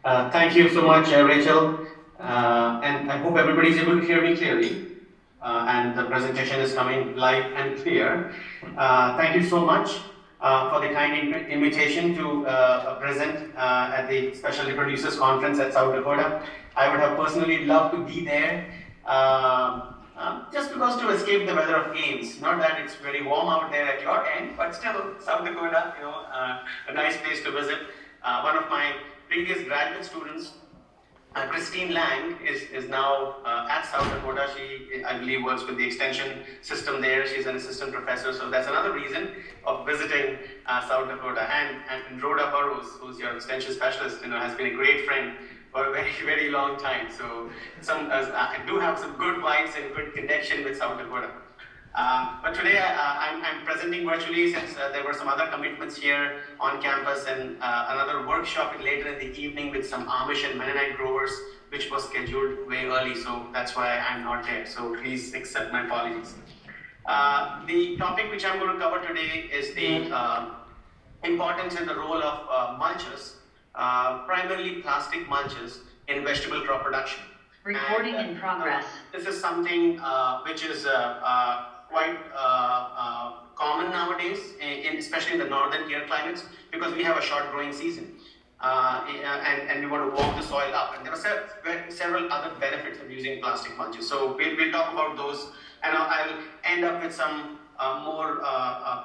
Thank you so much, Rachel. And I hope everybody is able to hear me clearly. And the presentation is coming live and clear. Thank you so much for the kind invitation to present at the Specialty Producers Conference at South Dakota. I would have personally loved to be there. Just because to escape the weather of Ames. Not that it's very warm out there at your end, but still, South Dakota, a nice place to visit. One of my previous graduate students, Christine Lang, is now at South Dakota. She, I believe, works with the extension system there. She's an assistant professor, so that's another reason of visiting South Dakota. And Rhoda Burrows, who's your extension specialist, has been a great friend for a very, very long time. So I do have some good vibes and good connection with South Dakota. But today I'm presenting virtually since there were some other commitments here on campus and another workshop later in the evening with some Amish and Mennonite growers, which was scheduled way early. So that's why I'm not there. So please accept my apologies. The topic which I'm going to cover today is the importance and the role of mulches, primarily plastic mulches in vegetable crop production. Recording in progress. This is something which is quite common nowadays, especially in the northern tier climates, because we have a short growing season. And we want to warm the soil up. And there are several other benefits of using plastic mulches. So we'll talk about those, and I'll end up with some more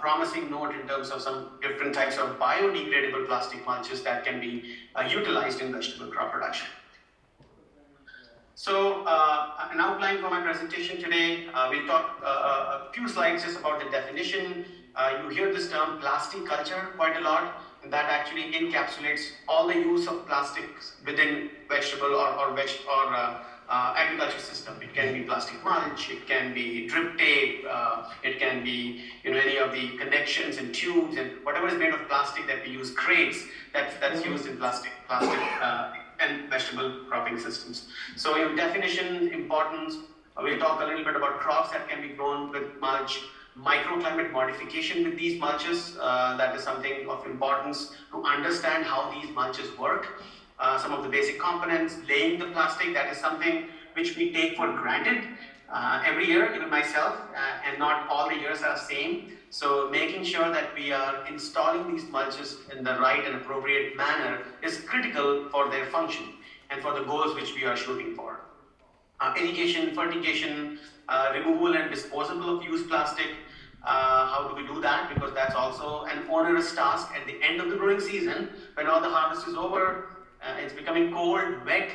promising note in terms of some different types of biodegradable plastic mulches that can be utilized in vegetable crop production. So an outline for my presentation today, we'll talk a few slides just about the definition. You hear this term plastic culture quite a lot, and that actually encapsulates all the use of plastics within vegetable or agriculture system. It can be plastic mulch, it can be drip tape, it can be any of the connections and tubes and whatever is made of plastic that we use, crates that's used in plastic and vegetable cropping systems. So definition, importance, we'll talk a little bit about crops that can be grown with mulch, microclimate modification with these mulches, that is something of importance to understand how these mulches work. Some of the basic components, laying the plastic, that is something which we take for granted every year, even myself, and not all the years are same. So making sure that we are installing these mulches in the right and appropriate manner is critical for their function and for the goals which we are shooting for. Irrigation, fertigation, removal and disposal of used plastic. How do we do that? Because that's also an onerous task at the end of the growing season when all the harvest is over. It's becoming cold, wet,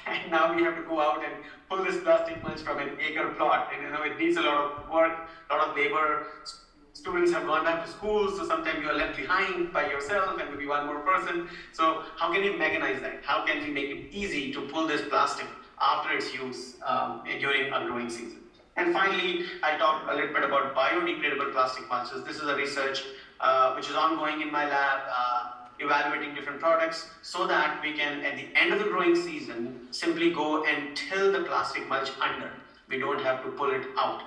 and now we have to go out and pull this plastic mulch from an acre plot. And it needs a lot of work, a lot of labor. Students have gone back to school, so sometimes you are left behind by yourself and maybe one more person. So how can we mechanize that? How can we make it easy to pull this plastic after its use during a growing season? And finally, I'll talk a little bit about biodegradable plastic mulches. This is a research which is ongoing in my lab, evaluating different products so that we can, at the end of the growing season, simply go and till the plastic mulch under. We don't have to pull it out.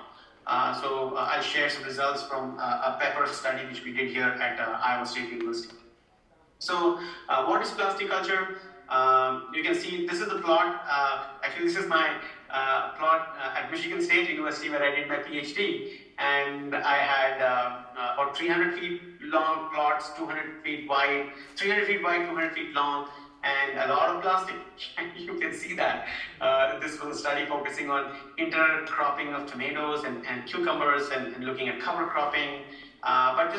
So I'll share some results from a pepper study which we did here at Iowa State University. So what is plastic culture? You can see this is the plot. Actually, this is my plot at Michigan State University where I did my PhD. And I had about 300 feet long plots, 200 feet wide, 300 feet wide, 200 feet long, and a lot of plastic. You can see that. This was a study focusing on intercropping of tomatoes and cucumbers and looking at cover cropping. But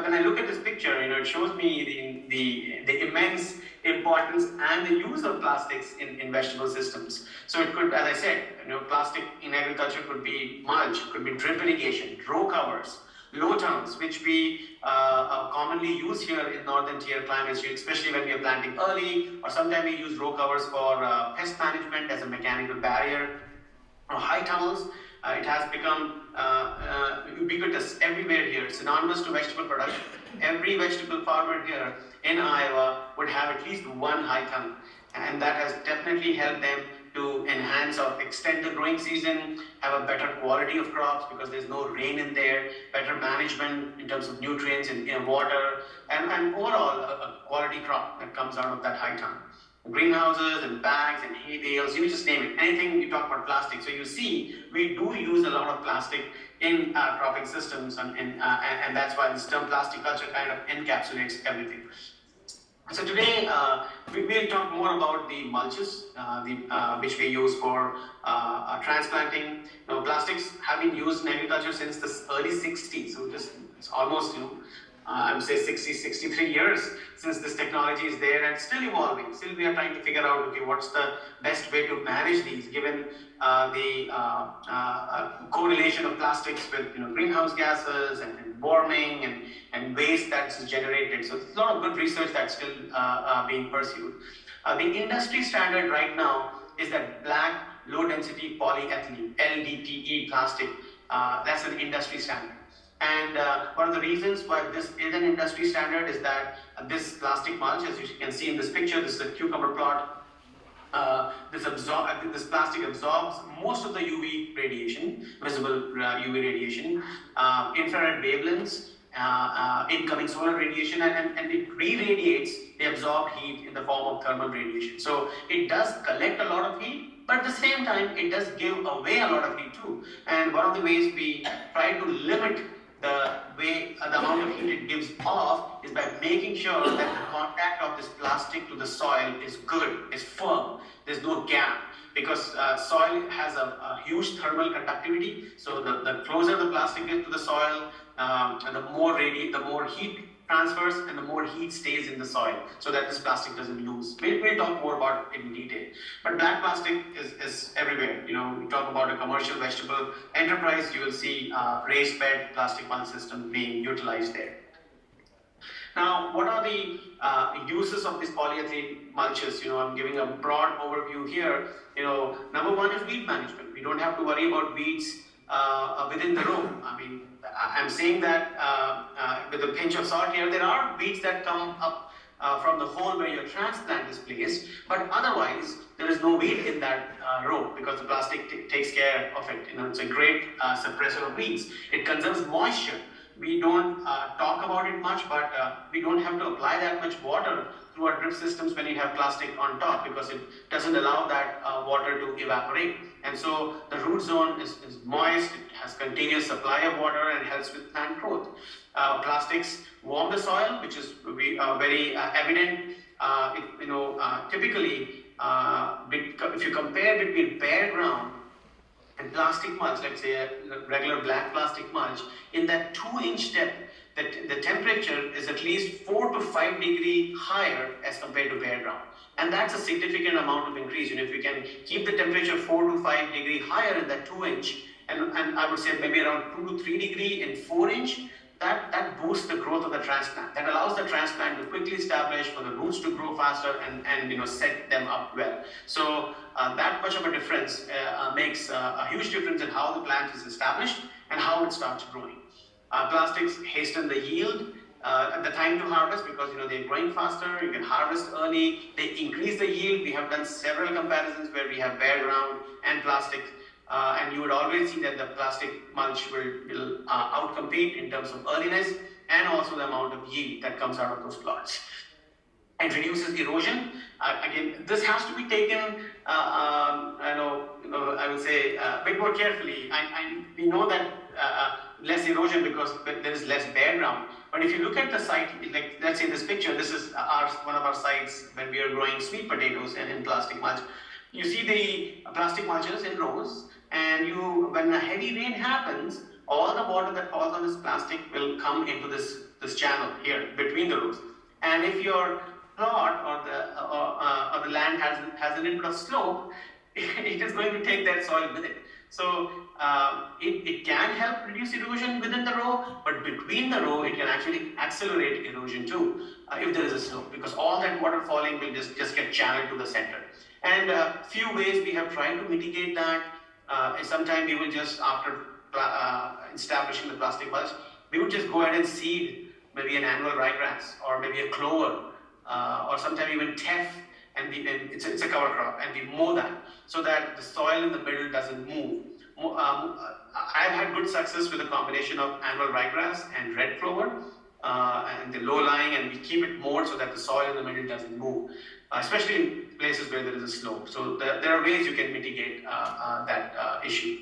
when I look at this picture, it shows me the immense importance and the use of plastics in vegetable systems. So it could, as I said, plastic in agriculture could be mulch, could be drip irrigation, row covers, low tunnels, which we commonly use here in northern tier climates, especially when we are planting early, or sometimes we use row covers for pest management as a mechanical barrier, or high tunnels. It has become ubiquitous everywhere here, synonymous to vegetable production. Every vegetable farmer here in Iowa would have at least one high tunnel, and that has definitely helped them to enhance or extend the growing season, have a better quality of crops because there's no rain in there, better management in terms of nutrients and water, and overall a quality crop that comes out of that high tunnel. greenhouses and bags and hay bales, you just name it. Anything you talk about plastic. So you see, we do use a lot of plastic in our cropping systems, and that's why this term plastic culture kind of encapsulates everything. So today we will talk more about the mulches, which we use for transplanting. Plastics have been used in agriculture since the early 60s, so it's almost I would say 60, 63 years since this technology is there and still evolving. Still we are trying to figure out, okay, what's the best way to manage these given the correlation of plastics with greenhouse gases and warming and waste that's generated. So there's a lot of good research that's still being pursued. The industry standard right now is that black low density polyethylene, LDPE plastic. That's an industry standard. And one of the reasons why this is an industry standard is that this plastic mulch, as you can see in this picture, this is a cucumber plot. This plastic absorbs most of the UV radiation, visible UV radiation, infrared wavelengths, incoming solar radiation, and it re-radiates the absorbed heat in the form of thermal radiation. So it does collect a lot of heat, but at the same time, it does give away a lot of heat too. And one of the ways we try to limit the amount of heat it gives off is by making sure that the contact of this plastic to the soil is good, is firm, there's no gap, because soil has a huge thermal conductivity. So the closer the plastic is to the soil, the more heat transfers and the more heat stays in the soil, so that this plastic doesn't lose. We'll talk more about it in detail. But black plastic is everywhere. We talk about a commercial vegetable enterprise, you will see raised bed plastic mulch system being utilized there. Now, what are the uses of these polyethylene mulches? I'm giving a broad overview here. Number one is weed management. We don't have to worry about weeds within the row. I mean, I'm saying that with a pinch of salt here. There are weeds that come up from the hole where your transplant is placed, but otherwise there is no weed in that row because the plastic takes care of it. It's a great suppressor of weeds. It conserves moisture. We don't talk about it much, but we don't have to apply that much water through our drip systems when you have plastic on top, because it doesn't allow that water to evaporate. And so the root zone is moist, it has continuous supply of water and helps with plant growth. Plastics warm the soil, which is very evident. Typically, if you compare between bare ground and plastic mulch, let's say a regular black plastic mulch, in that 2-inch depth, the temperature is at least 4 to 5 degrees higher as compared to bare ground. And that's a significant amount of increase. If you can keep the temperature 4 to 5 degrees higher in that 2-inch, and I would say maybe around 2 to 3 degrees in 4-inch, that boosts the growth of the transplant. That allows the transplant to quickly establish, for the roots to grow faster and set them up well. So that much of a difference makes a huge difference in how the plant is established and how it starts growing. Plastics hasten the yield at the time to harvest, because they're growing faster. You can harvest early. They increase the yield. We have done several comparisons where we have bare ground and plastic. And you would always see that the plastic mulch will outcompete in terms of earliness and also the amount of yield that comes out of those plots. It reduces erosion. Again, this has to be taken, I would say, a bit more carefully. We know that less erosion because there is less bare ground. But if you look at the site, like let's say this picture, this is one of our sites when we are growing sweet potatoes and in plastic mulch. You see the plastic mulches in rows, and when a heavy rain happens, all the water that falls on this plastic will come into this channel here between the rows. And if your plot or the land has a little bit of slope, it is going to take that soil with it. So it can help reduce erosion within the row, but between the row it can actually accelerate erosion too if there is a slope, because all that water falling will just get channeled to the center. And a few ways we have tried to mitigate that. Sometimes we will just, after establishing the plastic mulch, we would just go ahead and seed maybe an annual ryegrass or maybe a clover or sometimes even teff, and it's a cover crop, and we mow that so that the soil in the middle doesn't move. I've had good success with a combination of annual ryegrass and red clover, and the low-lying, and we keep it moored so that the soil in the middle doesn't move, especially in places where there is a slope. So there are ways you can mitigate that issue.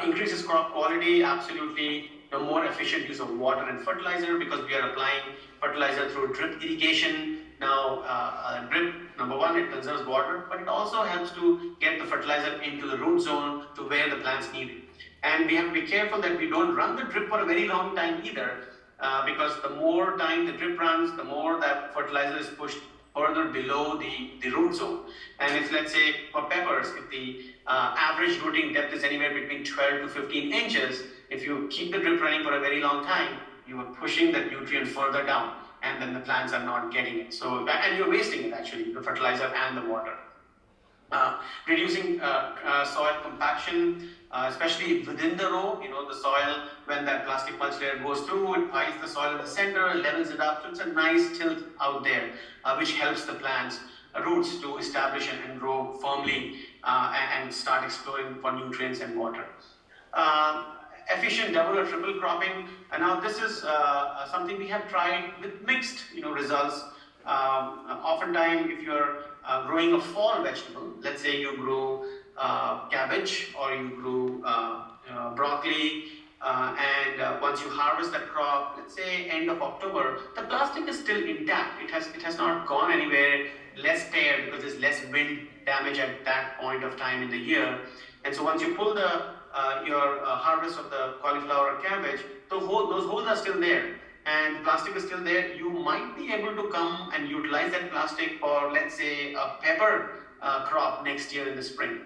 Increases crop quality, absolutely. The more efficient use of water and fertilizer, because we are applying fertilizer through drip irrigation. Now, drip, number one, it conserves water, but it also helps to get the fertilizer into the root zone to where the plants need it. And we have to be careful that we don't run the drip for a very long time either, because the more time the drip runs, the more that fertilizer is pushed further below the root zone. And if, let's say, for peppers, if the average rooting depth is anywhere between 12 to 15 inches, if you keep the drip running for a very long time, you are pushing that nutrient further down, and then the plants are not getting it. So, and you're wasting it actually, the fertilizer and the water. Reducing soil compaction, especially within the row. The soil, when that plastic mulch layer goes through, it piles the soil in the center, levels it up, so it's a nice tilt out there, which helps the plants' roots to establish and grow firmly and start exploring for nutrients and water. Efficient double or triple cropping, and now this is something we have tried with mixed results. Oftentimes, if you're growing a fall vegetable, let's say you grow cabbage or you grow broccoli, and once you harvest that crop, let's say end of October, the plastic is still intact. It has not gone anywhere, less tear because there's less wind damage at that point of time in the year. And so once you pull your harvest of the cauliflower or cabbage, those holes are still there, and the plastic is still there. You might be able to come and utilize that plastic for, let's say, a pepper crop next year in the spring.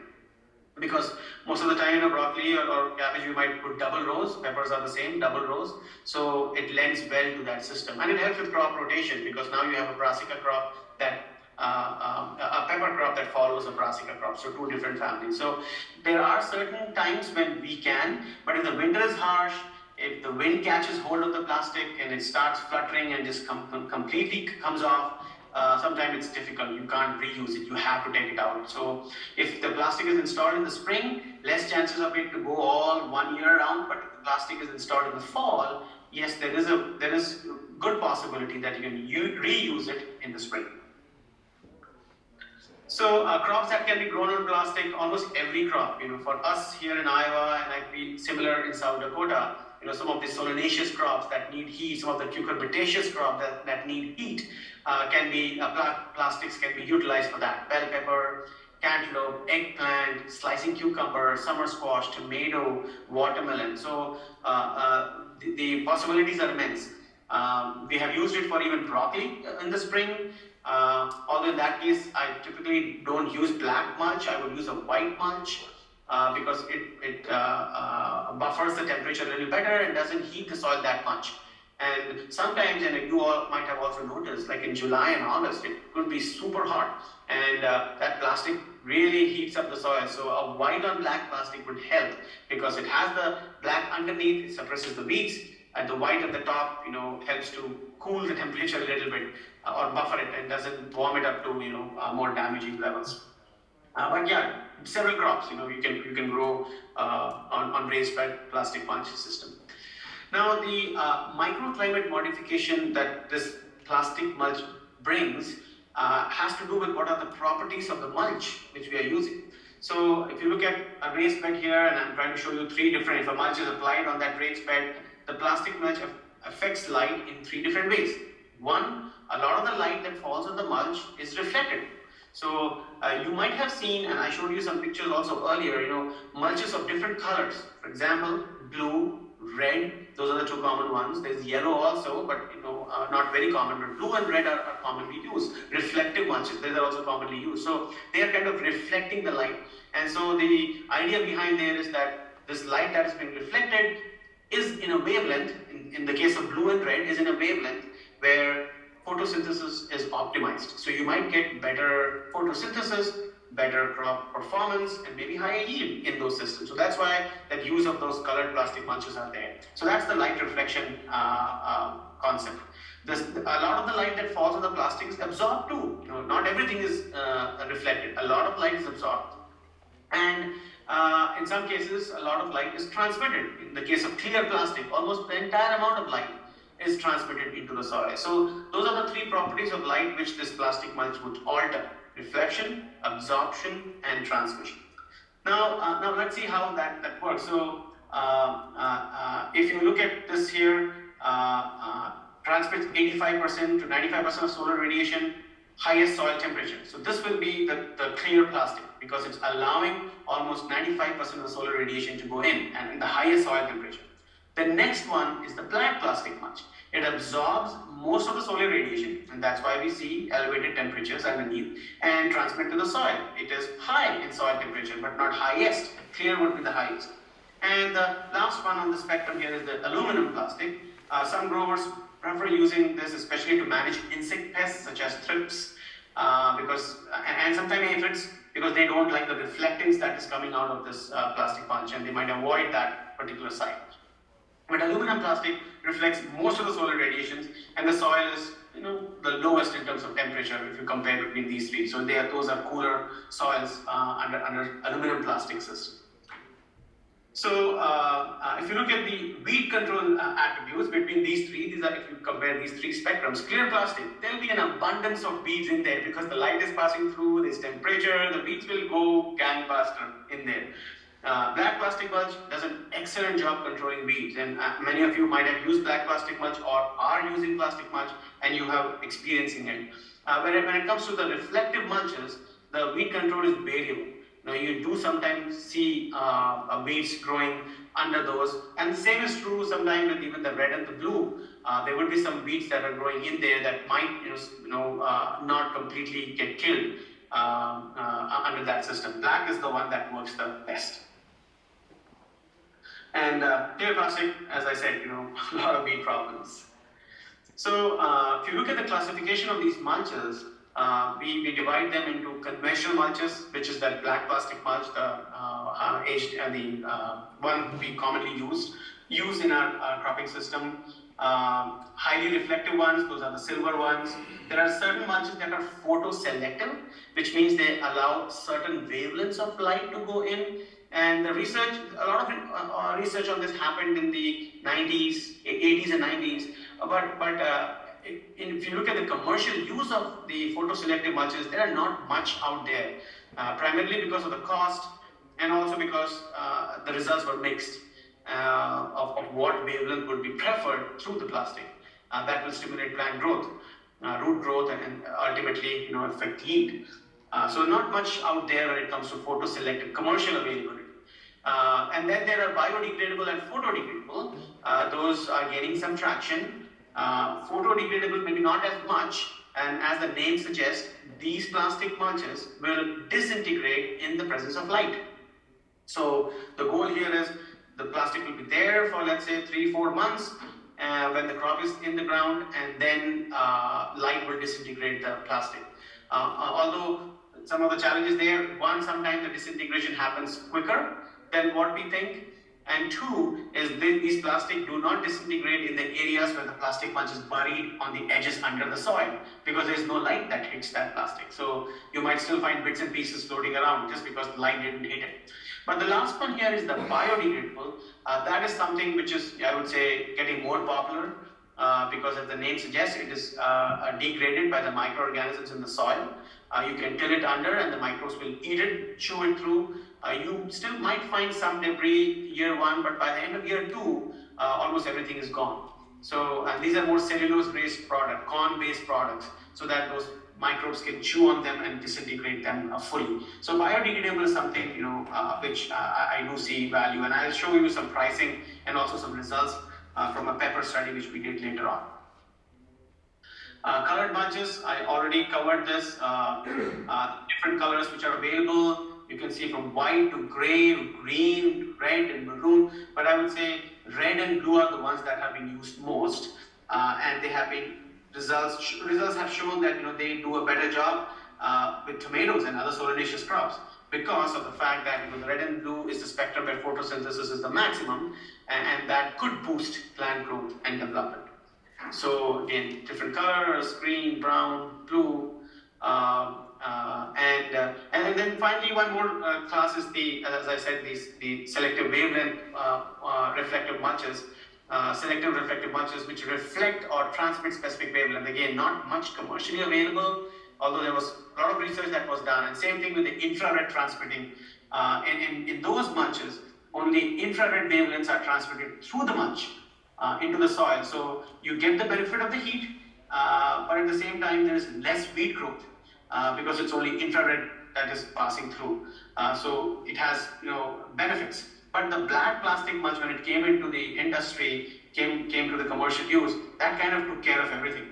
Because most of the time in a broccoli or cabbage, you might put double rows. Peppers are the same, double rows. So it lends well to that system. And it helps with crop rotation, because now you have a brassica crop that a pepper crop that follows a brassica crop, so two different families. So there are certain times when we can, but if the winter is harsh, if the wind catches hold of the plastic and it starts fluttering and just completely comes off, sometimes it's difficult. You can't reuse it. You have to take it out. So if the plastic is installed in the spring, less chances of it to go all 1 year round. But if the plastic is installed in the fall, yes, there is good possibility that you can reuse it in the spring. So crops that can be grown on plastic, almost every crop, for us here in Iowa, and I feel similar in South Dakota, some of the solanaceous crops that need heat, some of the cucurbitaceous crops that need heat, plastics can be utilized for that. Bell pepper, cantaloupe, eggplant, slicing cucumber, summer squash, tomato, watermelon. So the possibilities are immense. We have used it for even broccoli in the spring. Although in that case, I typically don't use black mulch. I would use a white mulch because it buffers the temperature a little better and doesn't heat the soil that much. And sometimes, and you all might have also noticed, like in July and August, it could be super hot, and that plastic really heats up the soil. So a white on black plastic would help, because it has the black underneath, it suppresses the weeds, and the white at the top, helps to cool the temperature a little bit, or buffer it, and doesn't warm it up to more damaging levels. But yeah, several crops you can grow on raised bed plastic mulch system. Now the microclimate modification that this plastic mulch brings has to do with what are the properties of the mulch which we are using. So if you look at a raised bed here, and I'm trying to show you three different, if a mulch is applied on that raised bed, the plastic mulch affects light in three different ways. One, a lot of the light that falls on the mulch is reflected. So you might have seen, and I showed you some pictures also earlier, mulches of different colors. For example, blue, red, those are the two common ones. There's yellow also, but not very common. But blue and red are commonly used. Reflective mulches, these are also commonly used. So they are kind of reflecting the light. And so the idea behind there is that this light that is being reflected is in a wavelength, in the case of blue and red, is in a wavelength where photosynthesis is optimized. So you might get better photosynthesis, better crop performance, and maybe higher yield in those systems. So that's why that use of those colored plastic mulches are there. So that's the light reflection concept. A lot of the light that falls on the plastic is absorbed too. Not everything is reflected. A lot of light is absorbed. And in some cases, a lot of light is transmitted. In the case of clear plastic, almost the entire amount of light is transmitted into the soil. So those are the three properties of light which this plastic mulch would alter: reflection, absorption, and transmission. Now let's see how that works. So if you look at this here, transmits 85% to 95% of solar radiation, highest soil temperature. So this will be the clear plastic, because it's allowing almost 95% of the solar radiation to go in, and the highest soil temperature. The next one is the black plastic mulch. It absorbs most of the solar radiation, and that's why we see elevated temperatures underneath, and transmit to the soil. It is high in soil temperature, but not highest. Clear would be the highest. And the last one on the spectrum here is the aluminum plastic. Some growers prefer using this especially to manage insect pests such as thrips, and sometimes aphids, because they don't like the reflectance that is coming out of this plastic mulch, and they might avoid that particular site. But aluminum plastic reflects most of the solar radiations, and the soil is, the lowest in terms of temperature if you compare between these three. So those are cooler soils under aluminum plastic system. So if you look at the weed control attributes between these three, if you compare these three spectrums, clear plastic, there will be an abundance of weeds in there because the light is passing through, there's temperature, the weeds will go gangbusters in there. Black plastic mulch does an excellent job controlling weeds, and many of you might have used black plastic mulch or are using plastic mulch, and you have experiencing it. When it comes to the reflective mulches, the weed control is variable. Now you do sometimes see weeds growing under those, and the same is true sometimes with even the red and the blue. There will be some weeds that are growing in there that might not completely get killed under that system. Black is the one that works the best. And clear plastic, as I said, a lot of weed problems. So if you look at the classification of these mulches, we divide them into conventional mulches, which is that black plastic mulch, the one we commonly use in our cropping system. Highly reflective ones, those are the silver ones. There are certain mulches that are photoselective, which means they allow certain wavelengths of light to go in. And the research, a lot of research on this happened in the 80s and 90s. But if you look at the commercial use of the photoselective mulches, there are not much out there, primarily because of the cost, and also because the results were mixed of what wavelength would be preferred through the plastic. That will stimulate plant growth, root growth, and ultimately affect yield. So not much out there when it comes to photoselective commercial availability. And then there are biodegradable and photodegradable. Those are gaining some traction. Photodegradable maybe not as much, and as the name suggests, these plastic mulches will disintegrate in the presence of light. So the goal here is the plastic will be there for, let's say, 3-4 months when the crop is in the ground, and then light will disintegrate the plastic. Although some of the challenges there, one, sometimes the disintegration happens quicker than what we think, and two is these plastic do not disintegrate in the areas where the plastic mulch is buried on the edges under the soil, because there is no light that hits that plastic. So you might still find bits and pieces floating around just because the light didn't hit it. But the last one here is the biodegradable. That is something which is, I would say, getting more popular because, as the name suggests, it is degraded by the microorganisms in the soil. You can till it under and the microbes will eat it, chew it through. You still might find some debris year one, but by the end of year two, almost everything is gone. So these are more cellulose-based products, corn-based products, so that those microbes can chew on them and disintegrate them fully. So biodegradable is something which I do see value, and I'll show you some pricing and also some results from a pepper study which we did later on. Colored mulches, I already covered this. Different colors which are available. You can see from white to gray, to green, to red and maroon. But I would say red and blue are the ones that have been used most, and they have been results have shown that they do a better job with tomatoes and other solanaceous crops, because of the fact that the red and blue is the spectrum where photosynthesis is the maximum, and that could boost plant growth and development. So again, different colors: green, brown, blue, and then finally one more class is as I said, the selective wavelength reflective mulches. selective reflective mulches which reflect or transmit specific wavelength. Again, not much commercially available, although there was a lot of research that was done. And same thing with the infrared transmitting. In those mulches, only infrared wavelengths are transmitted through the mulch into the soil. So you get the benefit of the heat, but at the same time there is less weed growth because it's only infrared that is passing through. So it has benefits. But the black plastic mulch, when it came into the industry, came to the commercial use, that kind of took care of everything.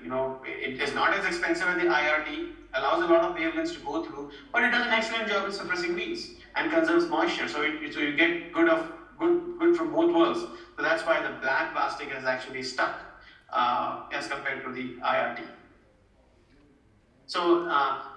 It is not as expensive as the IRT, allows a lot of wavelengths to go through, but it does an excellent job in suppressing weeds and conserves moisture. So you get good from both worlds. So that's why the black plastic has actually stuck as compared to the IRT. So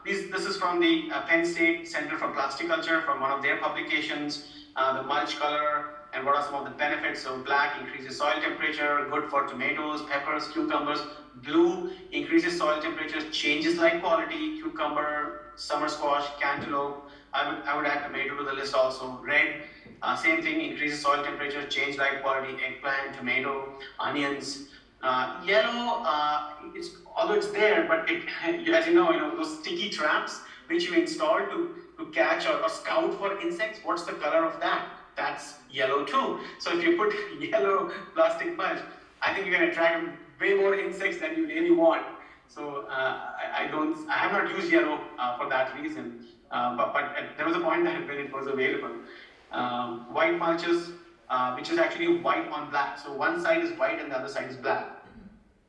this is from the Penn State Center for Plasticulture, from one of their publications. The mulch color and what are some of the benefits. So black increases soil temperature, good for tomatoes, peppers, cucumbers. Blue increases soil temperature, changes light quality, cucumber, summer squash, cantaloupe. I would add tomato to the list also. Red, same thing, increases soil temperature, change light quality, eggplant, tomato, onions. Yellow, although it's there, but as you know, those sticky traps which you install to catch or scout for insects, what's the color of that? That's yellow too. So if you put yellow plastic mulch, I think you're going to attract way more insects than you really want. So I have not used yellow for that reason, but there was a point that when it was available. White mulches, which is actually white on black. So one side is white and the other side is black.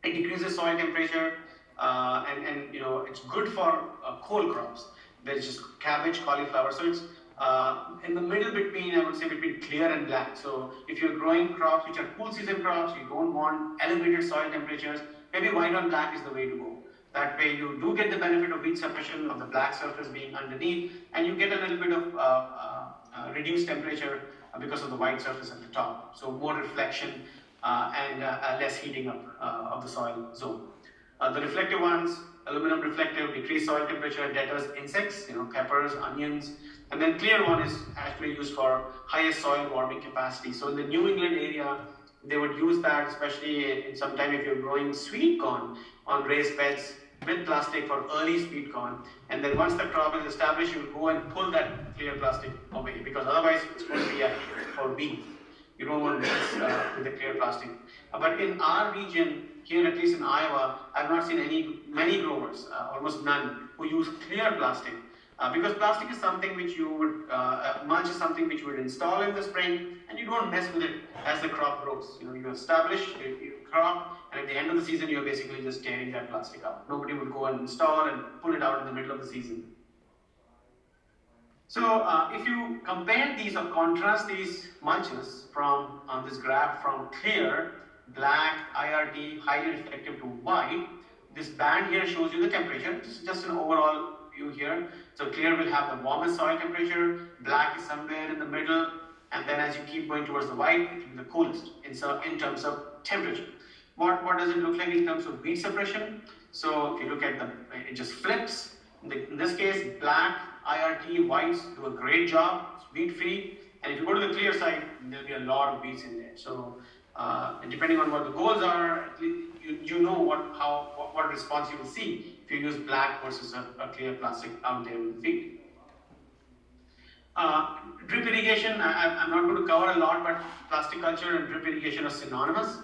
It decreases soil temperature, and it's good for coal crops. There's just cabbage, cauliflower. So it's in the middle between, I would say, between clear and black. So if you're growing crops which are cool season crops, you don't want elevated soil temperatures, maybe white on black is the way to go. That way you do get the benefit of weed suppression of the black surface being underneath, and you get a little bit of reduced temperature because of the white surface at the top. So more reflection and less heating up of the soil zone. The reflective ones, aluminum reflective, decreased soil temperature, deters insects, peppers, onions. And then clear one is actually used for highest soil warming capacity. So in the New England area, they would use that, especially in sometime if you're growing sweet corn on raised beds with plastic for early sweet corn. And then once the crop is established, you will go and pull that clear plastic away, because otherwise it's going to be for weed. You don't want weeds with the clear plastic. But in our region, here at least in Iowa, I've not seen many growers, almost none, who use clear plastic. Because plastic is something which you would, mulch is something which you would install in the spring, and you don't mess with it as the crop grows. You establish your crop, and at the end of the season, you're basically just tearing that plastic out. Nobody would go and install and pull it out in the middle of the season. So if you compare these or contrast these mulches from on this graph from clear, black, IRT, highly reflective to white, this band here shows you the temperature. This is just an overall view here. So clear will have the warmest soil temperature, black is somewhere in the middle, and then as you keep going towards the white, it will be the coolest in terms of temperature. What does it look like in terms of weed suppression? So if you look at it just flips. In this case, black, IRT, whites do a great job, it's weed free. And if you go to the clear side, there'll be a lot of weeds in there. So depending on what the goals are, you know what response you will see if you use black versus a clear plastic out there in the field. Drip irrigation, I'm not going to cover a lot, but plastic culture and drip irrigation are synonymous,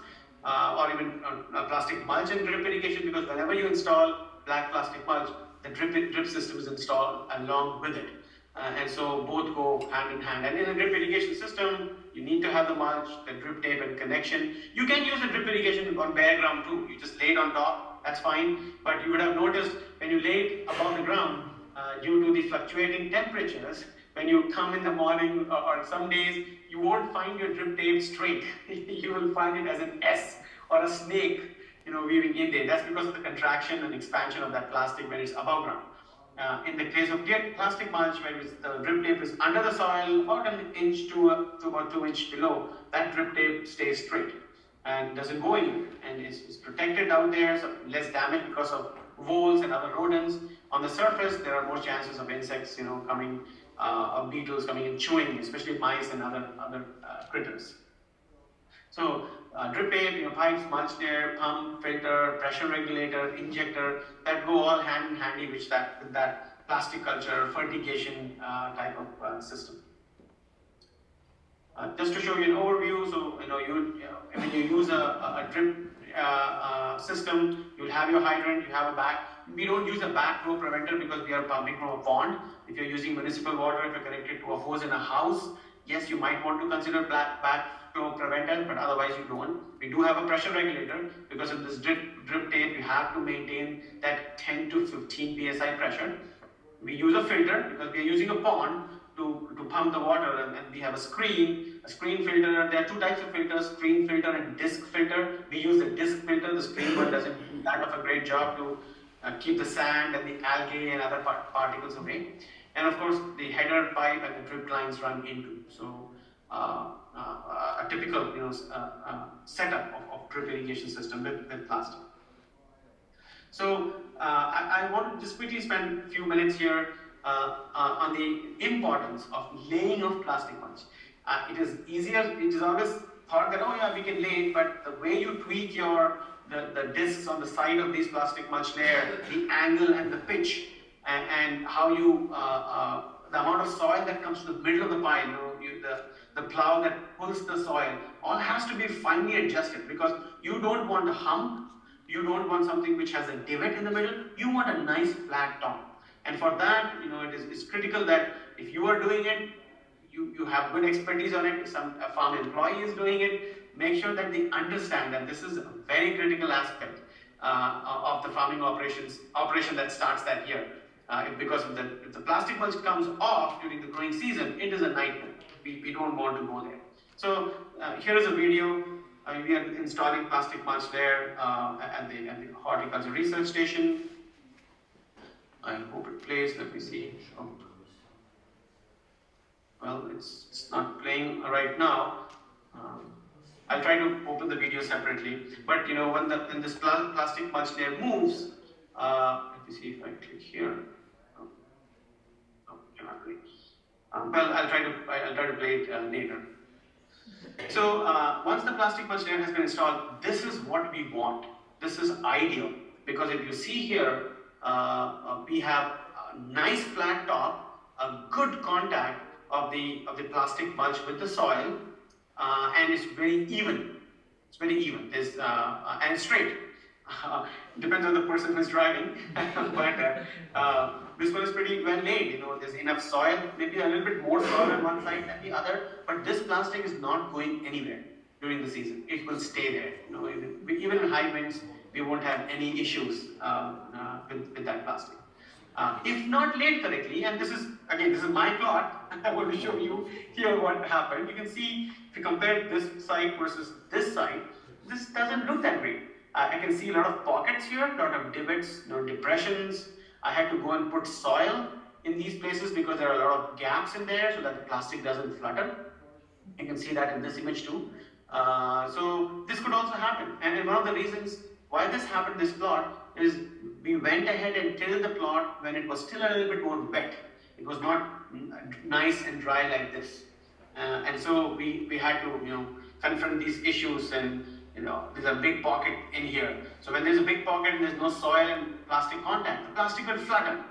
or even plastic mulch and drip irrigation, because whenever you install black plastic mulch, the drip system is installed along with it. And so both go hand in hand. And in a drip irrigation system, you need to have the mulch, the drip tape and connection. You can use the drip irrigation on bare ground too. You just lay it on top, that's fine. But you would have noticed when you lay it above the ground, due to the fluctuating temperatures, when you come in the morning or some days, you won't find your drip tape straight. You will find it as an S or a snake, weaving in there. That's because of the contraction and expansion of that plastic when it's above ground. In the case of plastic mulch, where the drip tape is under the soil, about an inch to about 2 inches below, that drip tape stays straight and doesn't go anywhere, and it's protected out there, so less damage because of voles and other rodents. On the surface, there are more chances of insects, coming, of beetles coming and chewing, especially mice and other critters. So drip tape, pipes, mulch layer, pump, filter, pressure regulator, injector, that go all hand in handy with that plastic culture fertigation type of system. Just to show you an overview, so when you use a drip system, you'll have your hydrant, you have a back. We don't use a backflow preventer because we are pumping from a pond. If you're using municipal water, if you're connected to a hose in a house, yes, you might want to consider backflow preventer, but otherwise you don't. We do have a pressure regulator because of this drip tape. You have to maintain that 10 to 15 psi pressure. We use a filter because we are using a pond to pump the water, and we have a screen filter. There are two types of filters, screen filter and disc filter. We use the disc filter. The screen one doesn't do that of a great job to keep the sand and the algae and other particles away. And of course, the header pipe and the drip lines run into. So a typical setup of drip irrigation system with plastic. So I want to just quickly spend a few minutes here on the importance of laying of plastic mulch. It is easier, it is always thought that, oh yeah, we can lay it, but the way you tweak the discs on the side of these plastic mulch layer, the angle and the pitch, and how you, the amount of soil that comes to the middle of the pile, the plow that pulls the soil, all has to be finely adjusted because you don't want a hump, you don't want something which has a divot in the middle, you want a nice flat top. And for that, it's critical that if you are doing it, you have good expertise on it. If a farm employee is doing it, make sure that they understand that this is a very critical aspect of the farming operation that starts that year. Because if the plastic mulch comes off during the growing season, it is a nightmare. We don't want to go there. So here is a video. We are installing plastic mulch there at the horticulture research station. I hope it plays. Let me see. Well, it's not playing right now. I'll try to open the video separately. But when this plastic mulch layer moves, let me see if I click here. Cannot play. Well, I'll try to play it later. So once the plastic mulch layer has been installed, this is what we want. This is ideal because if you see here, we have a nice flat top, a good contact of the plastic mulch with the soil, and it's very even. It's very even. And straight. Depends on the person who's driving, but this one is pretty well laid. There's enough soil, maybe a little bit more soil on one side than the other, but this plastic is not going anywhere during the season. It will stay there. Even in high winds, we won't have any issues with that plastic. If not laid correctly, and this is my plot, I want to show you here what happened. You can see, if you compare this side versus this side, this doesn't look that great. I can see a lot of pockets here, a lot of divots, depressions. I had to go and put soil in these places because there are a lot of gaps in there so that the plastic doesn't flutter. You can see that in this image too. So this could also happen. And one of the reasons why this happened, this plot, is we went ahead and tilled the plot when it was still a little bit more wet. It was not nice and dry like this. And so we had to confront these issues, and there's a big pocket in here. So when there's a big pocket and there's no soil and plastic contact, the plastic will flutter.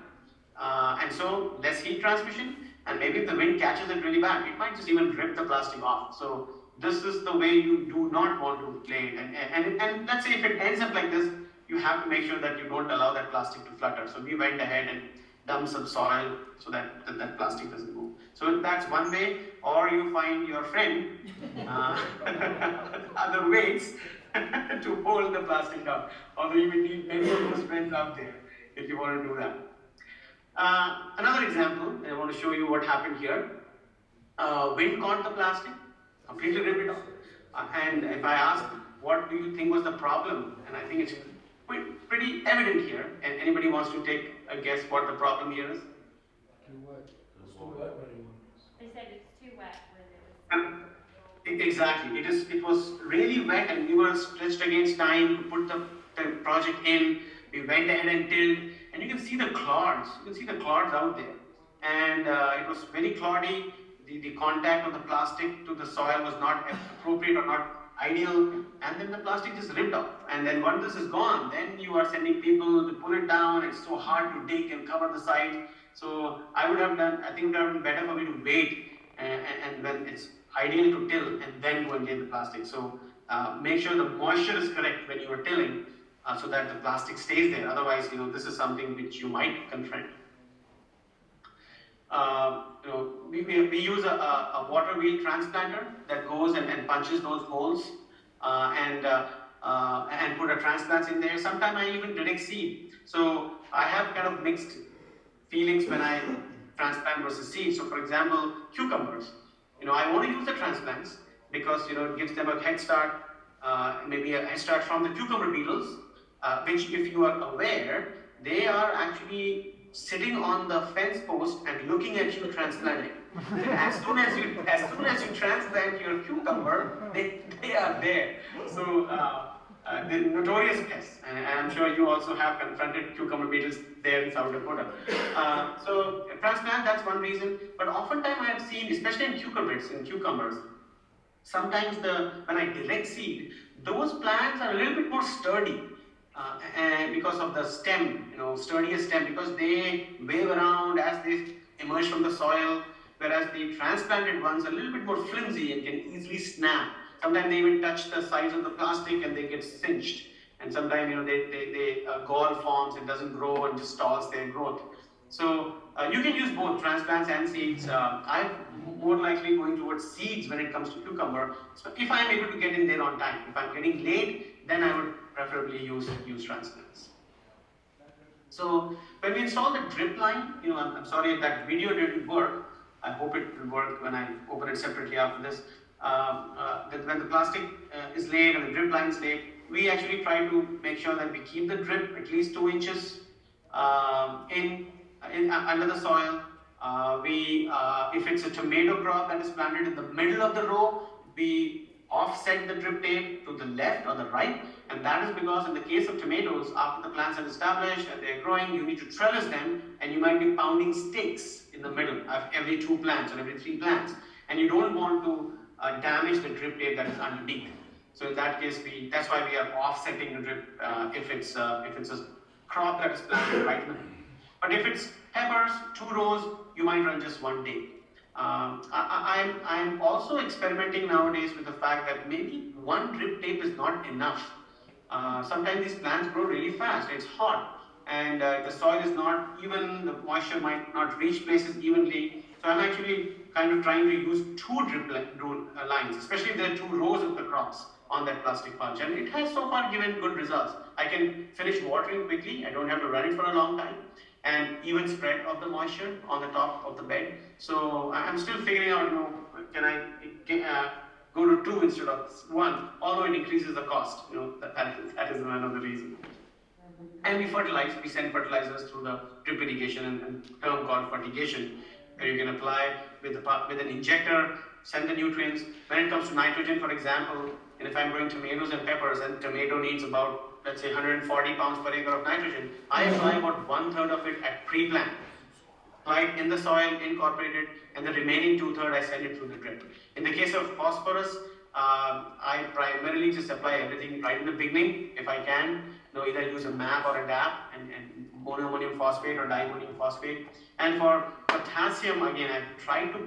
And so less heat transmission, and maybe if the wind catches it really bad, it might just even rip the plastic off. So this is the way you do not want to play it. And let's say if it ends up like this, you have to make sure that you don't allow that plastic to flutter. So we went ahead and dumped some soil so that plastic doesn't move. So that's one way, or you find your friend other ways to hold the plastic down. Although you will need many of those friends out there if you want to do that. Another example, I want to show you what happened here. Wind caught the plastic, completely ripped it off. And if I ask, what do you think was the problem? And I think it's pretty evident here. And anybody wants to take a guess what the problem here is? Too wet. It's too wet when it was. They said it's too wet when it was. Exactly. It was really wet, and we were stretched against time to put the project in. We went ahead and tilled, and you can see the clods. You can see the clods out there. And it was very cloddy. The contact of the plastic to the soil was not appropriate or not ideal, and then the plastic just ripped off. And then once this is gone, then you are sending people to pull it down. It's so hard to dig and cover the site. So I think it would have been better for me to wait and when it's ideal to till and then go and get the plastic. So make sure the moisture is correct when you are tilling so that the plastic stays there. Otherwise, this is something which you might confront. We use a water wheel transplanter that goes and punches those holes and put a transplants in there. Sometimes I even direct seed. So I have kind of mixed feelings when I transplant versus seed. So for example, cucumbers. I want to use the transplants because it gives them a head start, maybe a head start from the cucumber beetles, which, if you are aware, they are actually sitting on the fence post and looking at you transplanting. As soon as you transplant your cucumber, they are there. So the notorious pests, and I'm sure you also have confronted cucumber beetles there in South Dakota. So transplant, that's one reason. But oftentimes I have seen, especially in cucumbers, sometimes when I direct seed, those plants are a little bit more sturdy. And because of the stem, sturdier stem, because they wave around as they emerge from the soil, whereas the transplanted ones are a little bit more flimsy and can easily snap. Sometimes they even touch the sides of the plastic and they get cinched. And sometimes, they gall forms, it doesn't grow and just stalls their growth. So you can use both transplants and seeds. I'm more likely going towards seeds when it comes to cucumber. So if I'm able to get in there on time, if I'm getting late, then I would preferably use transplants. So when we install the drip line, I'm sorry if that video didn't work. I hope it will work when I open it separately after this. When the plastic is laid and the drip line is laid, we actually try to make sure that we keep the drip at least 2 inches under the soil. If it's a tomato crop that is planted in the middle of the row, we offset the drip tape to the left or the right, and that is because in the case of tomatoes, after the plants are established and they're growing, you need to trellis them, and you might be pounding stakes in the middle of every 2 plants or every 3 plants, and you don't want to damage the drip tape that is underneath. So in that case, that's why we are offsetting the drip if it's a crop that is planted right now. But if it's peppers, 2 rows, you might run just 1 tape. I'm also experimenting nowadays with the fact that maybe 1 drip tape is not enough. Sometimes these plants grow really fast, it's hot, and the soil is not even, the moisture might not reach places evenly. So I'm actually kind of trying to use 2 drip lines, especially if there are 2 rows of the crops on that plastic mulch, and it has so far given good results. I can finish watering quickly, I don't have to run it for a long time, and even spread of the moisture on the top of the bed. So I'm still figuring out, can I go to 2 instead of 1, although it increases the cost. That is one of the reasons. And we send fertilizers through the drip irrigation and term called fertigation, where you can apply with an injector, send the nutrients. When it comes to nitrogen, for example, and if I'm growing tomatoes and peppers, and tomato needs about, let's say, 140 pounds per acre of nitrogen, I apply about 1/3 of it at pre-plant. Apply it in the soil, incorporated, and the remaining 2/3 I send it through the drip. In the case of phosphorus, I primarily just apply everything right in the beginning, if I can. Either use a MAP or a DAP, and monoammonium phosphate or diammonium phosphate. And for potassium, again, I try to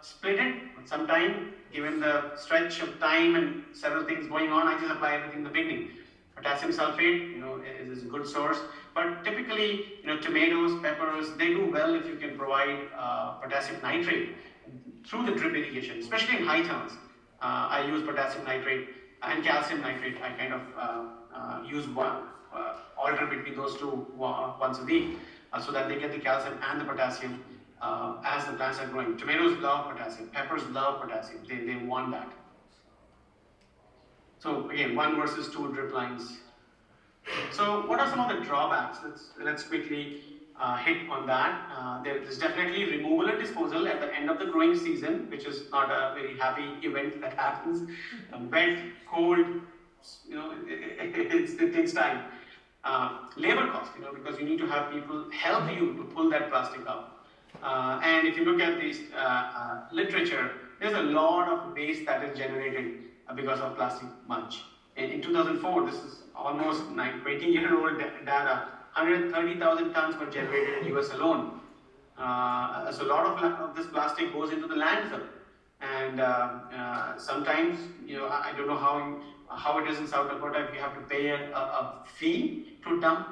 split it. Sometime, given the stretch of time and several things going on, I just apply everything in the beginning. Potassium sulfate, is a good source. But typically, tomatoes, peppers, they do well if you can provide potassium nitrate through the drip irrigation, especially in high turns. I use potassium nitrate and calcium nitrate. I kind of use alter between those 2 once a week so that they get the calcium and the potassium as the plants are growing. Tomatoes love potassium, peppers love potassium, they want that. So again, 1 versus 2 drip lines. So what are some of the drawbacks? Let's quickly hit on that. There is definitely removal and disposal at the end of the growing season, which is not a very happy event that happens. Wet, cold, it takes time. Labor cost, because you need to have people help you to pull that plastic up. And if you look at this literature, there's a lot of waste that is generated because of plastic mulch. In 2004, this is almost 20-year-old data, 130,000 tons were generated in US alone. So a lot of this plastic goes into the landfill. And sometimes, I don't know how it is in South Dakota, if you have to pay a fee to